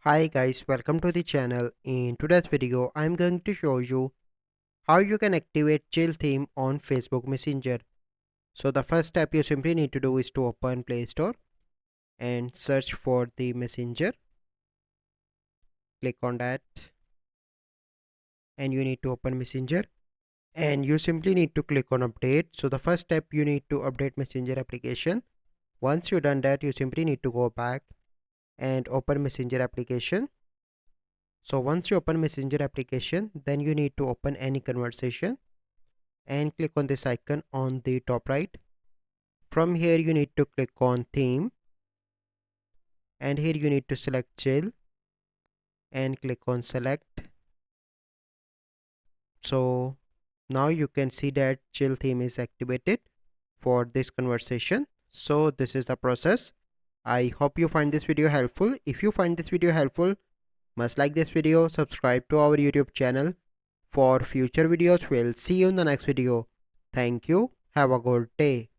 Hi guys, welcome to the channel. In today's video, I'm going to show you how you can activate chill theme on Facebook Messenger. So the first step you simply need to do is to open Play Store and search for the Messenger. Click on that and you need to open Messenger and you simply need to click on update. So the first step you need to update Messenger application. Once you done that, you simply need to go back and open Messenger application. So once you open Messenger application, then you need to open any conversation and click on this icon on the top right. From here you need to click on theme and here you need to select chill and click on select. So now you can see that chill theme is activated for this conversation. So this is the process. I hope you find this video helpful. If you find this video helpful, must like this video, subscribe to our YouTube channel for future videos. We'll see you in the next video. Thank you. Have a good day.